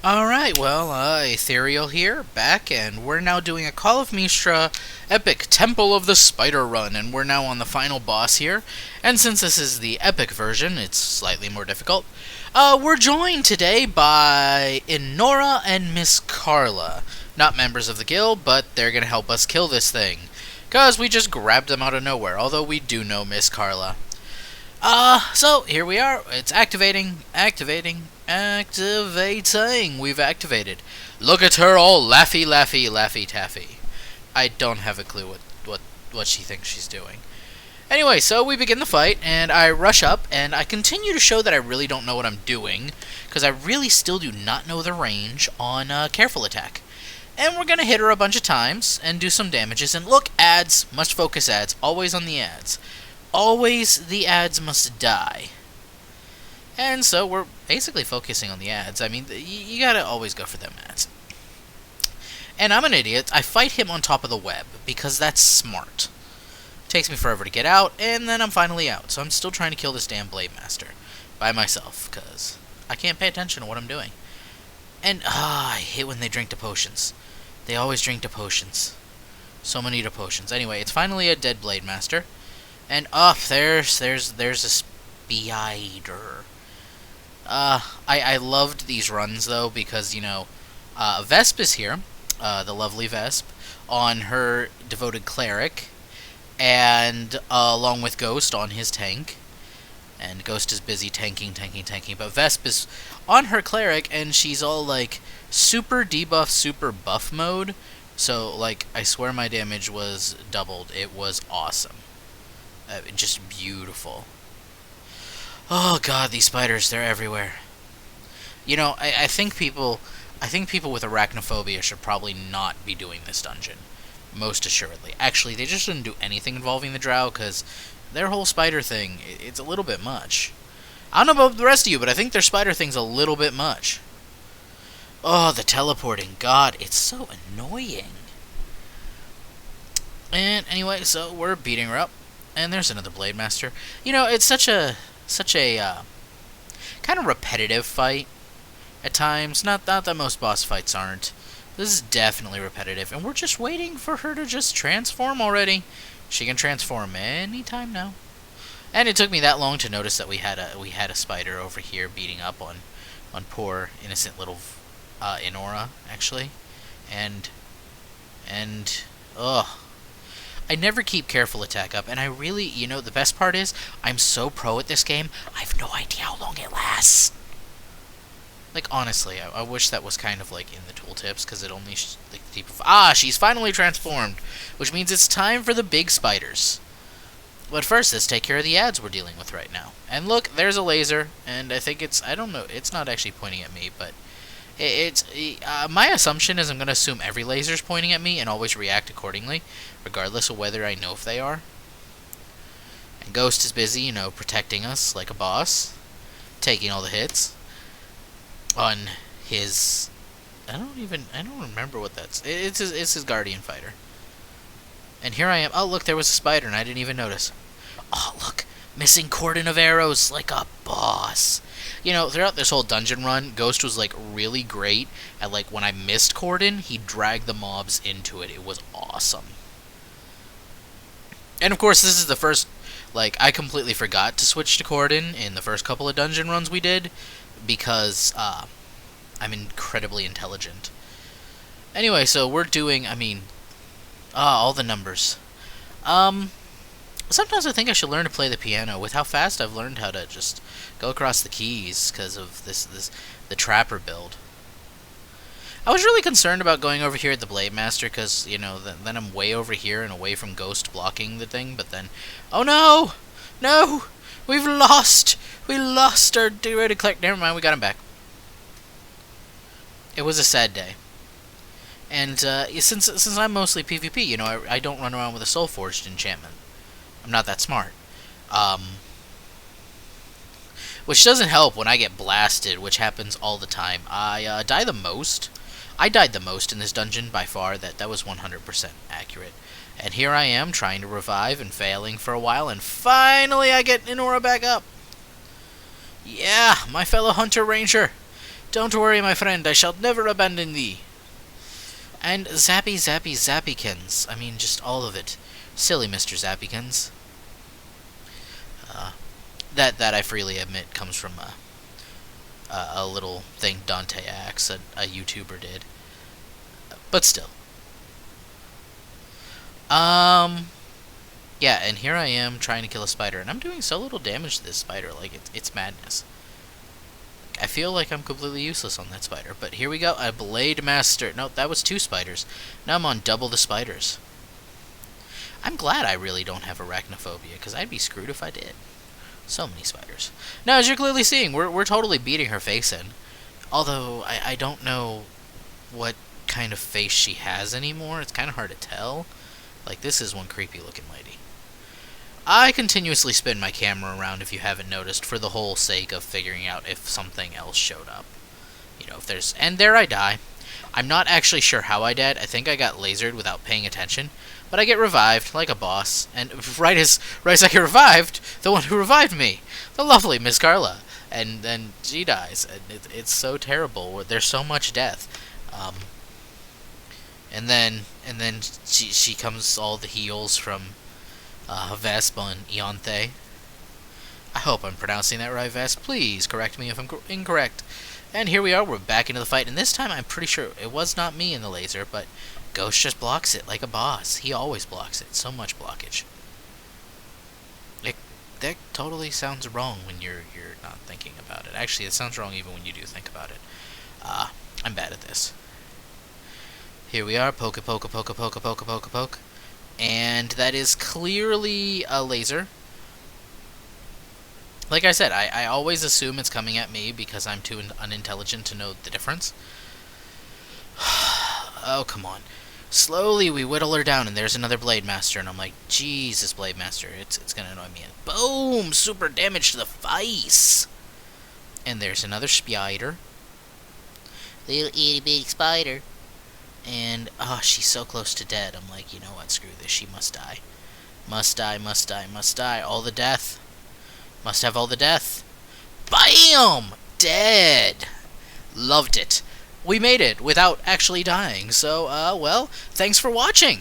Alright, well, Ethereal here, back, and we're now doing a Call of Mystra Epic Temple of the Spider run, and we're now on the final boss here. And since this is the epic version, it's slightly more difficult. We're joined today by Inora and Miss Carla. Not members of the guild, but they're gonna help us kill this thing. Cause we just grabbed them out of nowhere, although we do know Miss Carla. So here we are. It's activating. We've activated. Look at her, all laffy taffy. I don't have a clue what she thinks she's doing. Anyway, so we begin the fight, and I rush up, and I continue to show that I really don't know what I'm doing, because I really still do not know the range on Careful Attack. And we're gonna hit her a bunch of times, and do some damages, and look, ads, must focus ads, always on the ads. Always the ads must die. And so we're basically focusing on the ads. I mean, you gotta always go for them ads. And I'm an idiot. I fight him on top of the web, because that's smart. Takes me forever to get out, and then I'm finally out. So I'm still trying to kill this damn Blade Master by myself, because I can't pay attention to what I'm doing. And, I hate when they drink the potions. They always drink the potions. So many to potions. Anyway, it's finally a dead Blade Master. And there's a spider. I loved these runs though because Vesp is here, the lovely Vesp, on her devoted cleric, and along with Ghost on his tank. And Ghost is busy tanking, but Vesp is on her cleric, and she's all like super debuff, super buff mode. So like I swear my damage was doubled. It was awesome. Just beautiful. Oh god, these spiders, they're everywhere. You know, I think people with arachnophobia should probably not be doing this dungeon. Most assuredly. Actually, they just shouldn't do anything involving the drow, because their whole spider thing, it's a little bit much. I don't know about the rest of you, but I think their spider thing's a little bit much. Oh, the teleporting. God, it's so annoying. And anyway, so we're beating her up. And there's another Blade Master. You know, it's such a kind of repetitive fight at times. Not that most boss fights aren't. This is definitely repetitive, and we're just waiting for her to just transform already. She can transform anytime now. And it took me that long to notice that we had a spider over here beating up on poor innocent little Inora actually, and ugh. I never keep Careful Attack up, and I really, the best part is, I'm so pro at this game, I have no idea how long it lasts. Like, honestly, I wish that was kind of, like, in the tooltips, because it only, she's finally transformed, which means it's time for the big spiders. But first, let's take care of the ads we're dealing with right now. And look, there's a laser, and I think I don't know, it's not actually pointing at me, but my assumption is I'm going to assume every laser's pointing at me and always react accordingly, regardless of whether I know if they are. And Ghost is busy, protecting us like a boss, taking all the hits on his. I don't remember what that's. It's his guardian fighter. And here I am. Oh, look, there was a spider, and I didn't even notice. Oh, look, missing cordon of arrows like a boss. Throughout this whole dungeon run, Ghost was, like, really great at, like, when I missed cordon, he dragged the mobs into it. It was awesome. And, of course, this is the first, like, I completely forgot to switch to cordon in the first couple of dungeon runs we did, because, I'm incredibly intelligent. Anyway, so we're doing, all the numbers. Sometimes I think I should learn to play the piano. With how fast I've learned how to just go across the keys because of the Trapper build. I was really concerned about going over here at the Blade Master because, then I'm way over here and away from Ghost blocking the thing, but then, oh no! No! We lost our devoted cleric. Never mind, we got him back. It was a sad day. And since I'm mostly PvP, I don't run around with a Soul Forged enchantment. I'm not that smart. Which doesn't help when I get blasted, which happens all the time. I die the most. I died the most in this dungeon by far. That was 100% accurate. And here I am trying to revive and failing for a while, and finally I get Inora back up. Yeah, my fellow Hunter Ranger. Don't worry, my friend, I shall never abandon thee. And Zappykins. I mean, just all of it. Silly Mr. Zappykins. That I freely admit comes from a little thing Dante Axe, a YouTuber, did. But still. Yeah, and here I am trying to kill a spider, and I'm doing so little damage to this spider, like, it's madness. I feel like I'm completely useless on that spider, but here we go, a Blade Master. No, that was 2 spiders. Now I'm on double the spiders. I'm glad I really don't have arachnophobia, because I'd be screwed if I did. So many spiders. Now, as you're clearly seeing, we're totally beating her face in. Although, I don't know what kind of face she has anymore. It's kind of hard to tell. Like, this is one creepy looking lady. I continuously spin my camera around, if you haven't noticed, for the whole sake of figuring out if something else showed up. You know, if there's... And there I die. I'm not actually sure how I died. I think I got lasered without paying attention. But I get revived, like a boss. And right as I get revived, the one who revived me, the lovely Miss Carla. And then she dies. And it's so terrible. There's so much death. And then she comes all the heals from... Vespa and Ianthe. I hope I'm pronouncing that right, Vesp. Please correct me if I'm incorrect. And here we are, we're back into the fight, and this time I'm pretty sure it was not me in the laser, but Ghost just blocks it like a boss. He always blocks it. So much blockage. That totally sounds wrong when you're not thinking about it. Actually, it sounds wrong even when you do think about it. I'm bad at this. Here we are, poke, poke, poke, poke, poke, poke, poke. And that is clearly a laser. Like I said, I always assume it's coming at me because I'm too unintelligent to know the difference. Oh, come on. Slowly we whittle her down, and there's another Blade Master, and I'm like, Jesus, Blade Master, it's gonna annoy me. And boom! Super damage to the face! And there's another spider. Little itty-bitty spider. And, oh, she's so close to dead. I'm like, you know what, screw this, she must die. Must die, must die, must die. All the death. Must have all the death. BAM! Dead! Loved it. We made it without actually dying. So, well, thanks for watching.